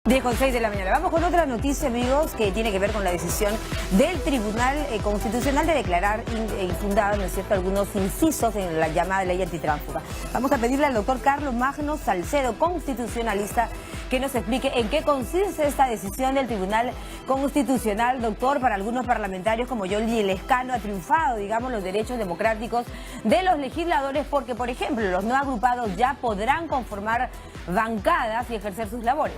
10:06 de la mañana. Vamos con otra noticia, amigos, que tiene que ver con la decisión del Tribunal Constitucional de declarar infundados, ¿no es cierto?, algunos incisos en la llamada ley antitránsfuga. Vamos a pedirle al doctor Carlos Magno Salcedo, constitucionalista, que nos explique en qué consiste esta decisión del Tribunal Constitucional. Doctor, para algunos parlamentarios como Yoli Lescano ha triunfado, digamos, los derechos democráticos de los legisladores porque, por ejemplo, los no agrupados ya podrán conformar bancadas y ejercer sus labores.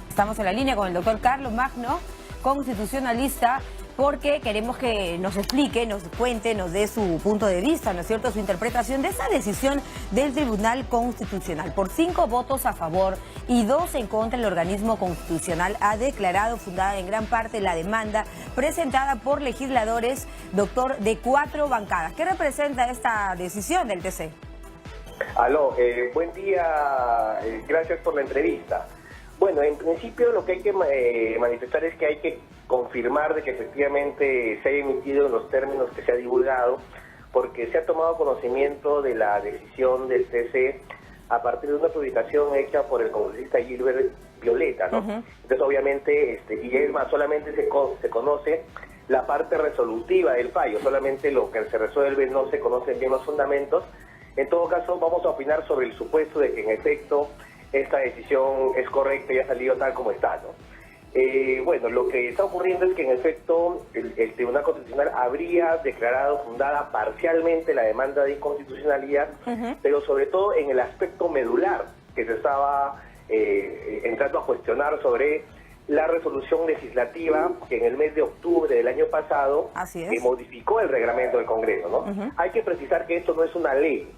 Estamos en la línea con el doctor Carlos Magno, constitucionalista, porque queremos que nos explique, nos cuente, nos dé su punto de vista, ¿no es cierto?, su interpretación de esa decisión del Tribunal Constitucional. Por 5 votos a favor y 2 en contra, el organismo constitucional ha declarado fundada en gran parte la demanda presentada por legisladores, doctor, de 4 bancadas. ¿Qué representa esta decisión del TC? Aló, buen día, gracias por la entrevista. Bueno, en principio lo que hay que manifestar es que hay que confirmar de que efectivamente se haya emitido en los términos que se ha divulgado, porque se ha tomado conocimiento de la decisión del TC a partir de una publicación hecha por el congresista Gilbert Violeta, ¿no? Entonces obviamente, y es más, solamente se conoce la parte resolutiva del fallo, solamente lo que se resuelve, no se conocen bien los fundamentos. En todo caso, vamos a opinar sobre el supuesto de que en efecto esta decisión es correcta y ha salido tal como está, ¿no? Bueno, lo que está ocurriendo es que en efecto el Tribunal Constitucional habría declarado fundada parcialmente la demanda de inconstitucionalidad, pero sobre todo en el aspecto medular que se estaba entrando a cuestionar sobre la resolución legislativa que en el mes de octubre del año pasado modificó el reglamento del Congreso, ¿no? Hay que precisar que esto no es una ley.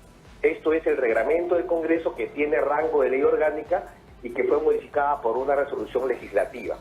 Esto es el reglamento del Congreso que tiene rango de ley orgánica y que fue modificada por una resolución legislativa.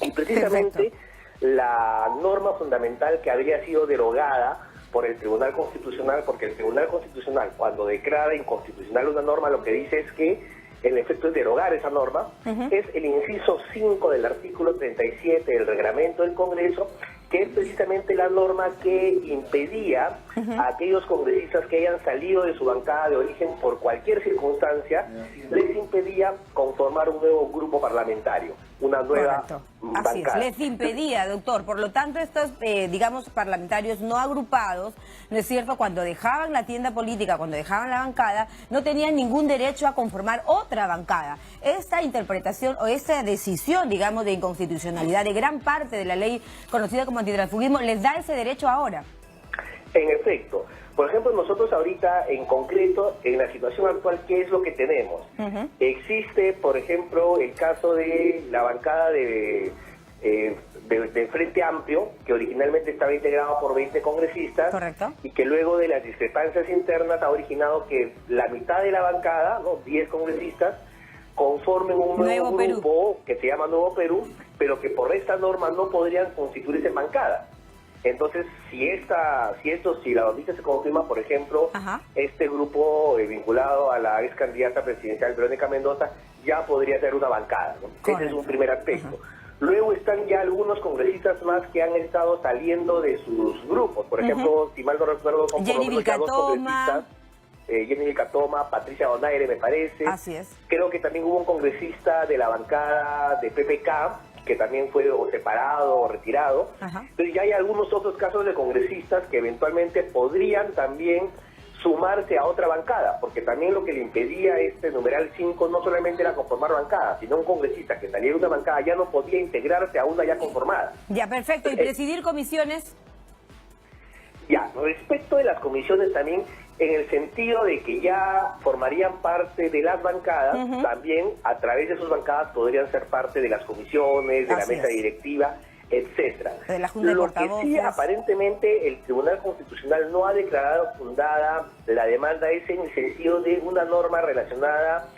Y precisamente la norma fundamental que habría sido derogada por el Tribunal Constitucional, porque el Tribunal Constitucional cuando declara inconstitucional una norma lo que dice es que el efecto es derogar esa norma, es el inciso 5 del artículo 37 del reglamento del Congreso, que es precisamente la norma que impedía a aquellos congresistas que hayan salido de su bancada de origen por cualquier circunstancia, les impedía conformar un nuevo grupo parlamentario, una nueva bancada. Así es, les impedía, doctor. Por lo tanto, estos, digamos, parlamentarios no agrupados, ¿no es cierto?, cuando dejaban la tienda política, cuando dejaban la bancada, no tenían ningún derecho a conformar otra bancada. Esta interpretación o esta decisión, digamos, de inconstitucionalidad de gran parte de la ley conocida como antitransfugismo, ¿les da ese derecho ahora? En efecto. Por ejemplo, nosotros ahorita, en concreto, en la situación actual, ¿qué es lo que tenemos? Existe, por ejemplo, el caso de la bancada de Frente Amplio, que originalmente estaba integrado por 20 congresistas, y que luego de las discrepancias internas ha originado que la mitad de la bancada, ¿no?, 10 congresistas, conformen un nuevo grupo que se llama Nuevo Perú, pero que por esta norma no podrían constituirse en bancada. Entonces, si la noticia se confirma, por ejemplo, este grupo vinculado a la ex candidata presidencial Verónica Mendoza ya podría ser una bancada, ¿no? Ese es un primer aspecto. Luego están ya algunos congresistas más que han estado saliendo de sus grupos. Por ejemplo, si mal no recuerdo, son por lo menos ya 2 congresistas. Jenny Vilcatoma, Patricia Donaire, me parece. Así es. Creo que también hubo un congresista de la bancada de PPK, que también fue o separado o retirado. Entonces ya hay algunos otros casos de congresistas que eventualmente podrían también sumarse a otra bancada, porque también lo que le impedía este numeral 5 no solamente era conformar bancada, sino un congresista que saliera de una bancada ya no podía integrarse a una ya conformada. Ya, perfecto. ¿Y presidir comisiones? Ya, respecto de las comisiones también, en el sentido de que ya formarían parte de las bancadas, también a través de sus bancadas podrían ser parte de las comisiones, de la mesa directiva, etcétera. De la Junta de Portavoces. Lo que sí, aparentemente, el Tribunal Constitucional no ha declarado fundada la demanda es en el sentido de una norma relacionada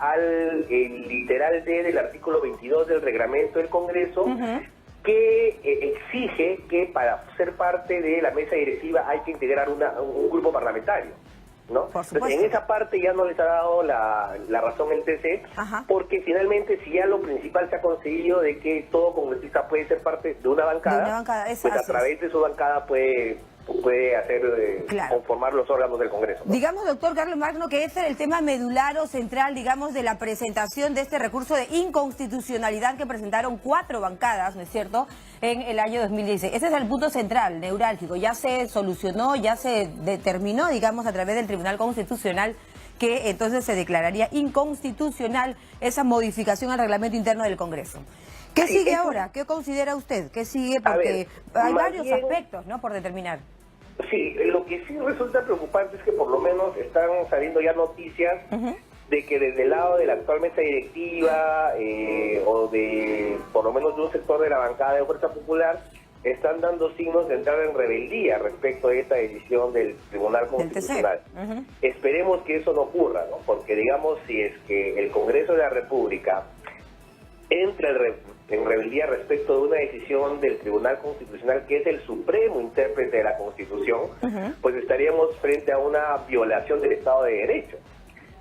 al literal D del artículo 22 del reglamento del Congreso, que exige que para ser parte de la mesa directiva hay que integrar un grupo parlamentario, ¿no? Entonces, en esa parte ya no les ha dado la razón el TC, porque finalmente si ya lo principal se ha conseguido de que todo congresista puede ser parte de una bancada, pues a través de su bancada puede puede hacer Claro. conformar los órganos del Congreso, ¿no? Digamos, doctor Carlos Magno, que ese era el tema medular o central, digamos, de la presentación de este recurso de inconstitucionalidad que presentaron 4 bancadas, ¿no es cierto?, en el año 2016. Ese es el punto central, neurálgico. Ya se solucionó, ya se determinó, digamos, a través del Tribunal Constitucional que entonces se declararía inconstitucional esa modificación al reglamento interno del Congreso. ¿Qué sigue ahora? ¿Qué considera usted? ¿Qué sigue? Porque hay varios aspectos, ¿no?, por determinar. Sí, lo que sí resulta preocupante es que por lo menos están saliendo ya noticias de que desde el lado de la actual mesa directiva o de por lo menos de un sector de la bancada de Fuerza Popular están dando signos de entrar en rebeldía respecto a esta decisión del Tribunal Constitucional. Esperemos que eso no ocurra, ¿no? Porque digamos, si es que el Congreso de la República entra en rebeldía respecto de una decisión del Tribunal Constitucional, que es el supremo intérprete de la Constitución, pues estaríamos frente a una violación del Estado de Derecho,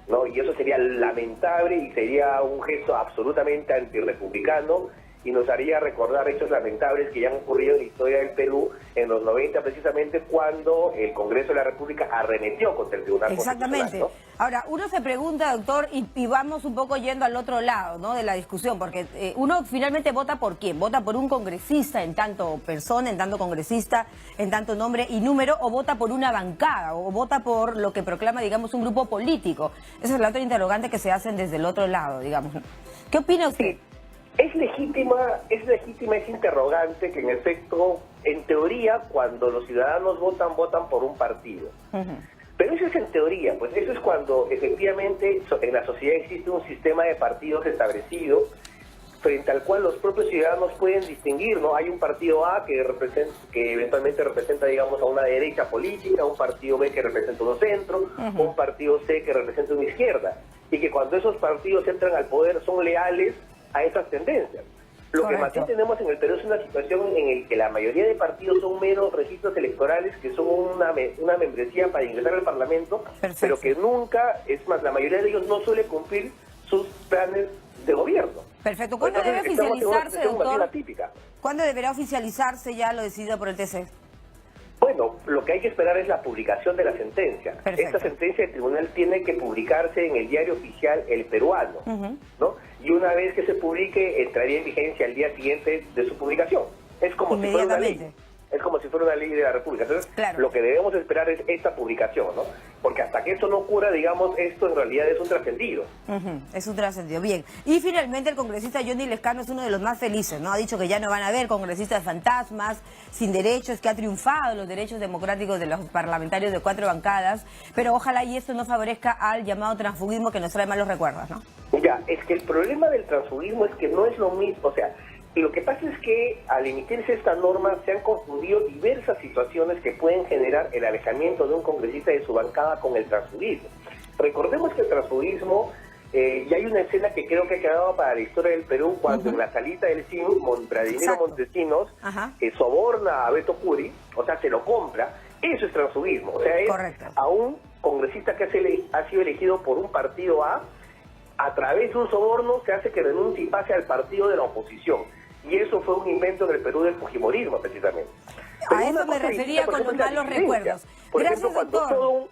¿no? Y eso sería lamentable y sería un gesto absolutamente antirrepublicano y nos haría recordar hechos lamentables que ya han ocurrido en la historia del Perú en los 90, precisamente cuando el Congreso de la República arremetió contra el Tribunal Constitucional. Exactamente. Ahora, uno se pregunta, doctor, y vamos un poco yendo al otro lado, ¿no?, de la discusión, porque uno finalmente vota por quién, vota por un congresista en tanto persona, en tanto congresista, en tanto nombre y número, o vota por una bancada, o vota por lo que proclama, digamos, un grupo político. Esa es la otra interrogante que se hacen desde el otro lado, digamos. ¿Qué opina usted? Sí. Es legítima esa interrogante que en efecto, en teoría, cuando los ciudadanos votan por un partido. Pero eso es en teoría, pues eso es cuando efectivamente en la sociedad existe un sistema de partidos establecido frente al cual los propios ciudadanos pueden distinguir, ¿no? Hay un partido A que eventualmente representa, digamos, a una derecha política, un partido B que representa un centro, un partido C que representa una izquierda, y que cuando esos partidos entran al poder son leales a esas tendencias. Lo que más bien tenemos en el Perú es una situación en la que la mayoría de partidos son meros registros electorales que son una membresía para ingresar al Parlamento, pero que nunca, es más, la mayoría de ellos no suele cumplir sus planes de gobierno. Perfecto. ¿Cuándo debe oficializarse, doctor? ¿Cuándo deberá oficializarse ya lo decidido por el TC? Bueno, lo que hay que esperar es la publicación de la sentencia. Perfecto. Esta sentencia del tribunal tiene que publicarse en el diario oficial El Peruano, ¿no? Y una vez que se publique, entraría en vigencia al día siguiente de su publicación. Es como si fuera una ley. Es como si fuera una ley de la República. Entonces, lo que debemos esperar es esta publicación, ¿no? Porque hasta que eso no ocurra, digamos, esto en realidad es un trascendido. Es un trascendido. Bien. Y finalmente el congresista Johnny Lescano es uno de los más felices, ¿no? Ha dicho que ya no van a haber congresistas fantasmas, sin derechos, que ha triunfado los derechos democráticos de los parlamentarios de 4 bancadas, pero ojalá y esto no favorezca al llamado transfugismo que nos trae malos recuerdos, ¿no? Ya, es que el problema del transfugismo es que no es lo mismo, o sea, lo que pasa es que al emitirse esta norma se han confundido diversas situaciones que pueden generar el alejamiento de un congresista de su bancada con el transfugismo. Recordemos que el transfugismo, y hay una escena que creo que ha quedado para la historia del Perú, cuando en la salita del CIN, Vladimiro Montesinos soborna a Beto Curi, o sea, se lo compra. Eso es transfugismo, o sea, es a un congresista que ha sido elegido por un partido a través de un soborno se hace que renuncie y pase al partido de la oposición. Y eso fue un invento en el Perú del fujimorismo, precisamente. A eso me refería con los malos recuerdos. Por Gracias, ejemplo, doctor.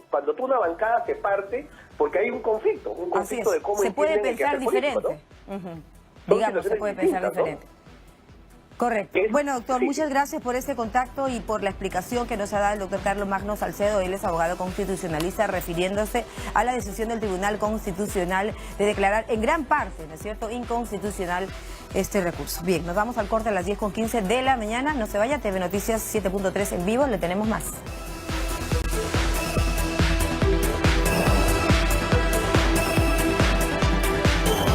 cuando toda una bancada se parte, porque hay un conflicto de cómo se puede pensar diferente. ¿no? Digamos, se puede pensar diferente. ¿No? Correcto. Bueno, doctor, muchas gracias por este contacto y por la explicación que nos ha dado el doctor Carlos Magno Salcedo. Él es abogado constitucionalista, refiriéndose a la decisión del Tribunal Constitucional de declarar en gran parte, ¿no es cierto?, inconstitucional este recurso. Bien, nos vamos al corte a las 10:15 de la mañana. No se vaya, TV Noticias 7.3 en vivo, le tenemos más.